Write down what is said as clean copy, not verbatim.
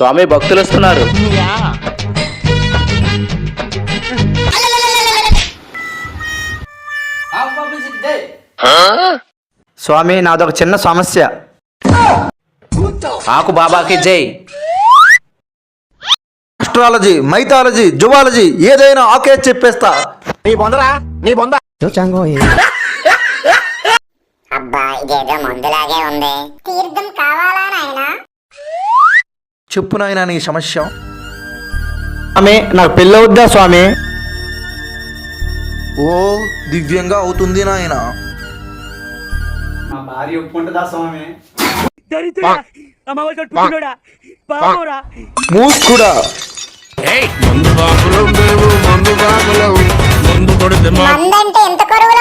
స్వామి భక్తులు వస్తున్నారు. స్వామి నాదొక చిన్న సమస్య. ఆకు బాబాకి జై. ఆస్ట్రాలజీ, మైథాలజీ, జువాలజీ ఏదైనా ఆకే చెప్పేస్తా. అబ్బా ఇదేదో మందులాగే ఉంది. తీర్థం కావాలా నాయనా? చెప్పు నాయనా నీ సమస్య. స్వామి నాకు పెళ్ళవుద్దా స్వామి? ఓ దివ్యంగా అవుతుంది నాయన. మా భార్య ఒప్పుకుంటుందా స్వామి? మూర్ఖుడా, మందంటే ఎంత కరువు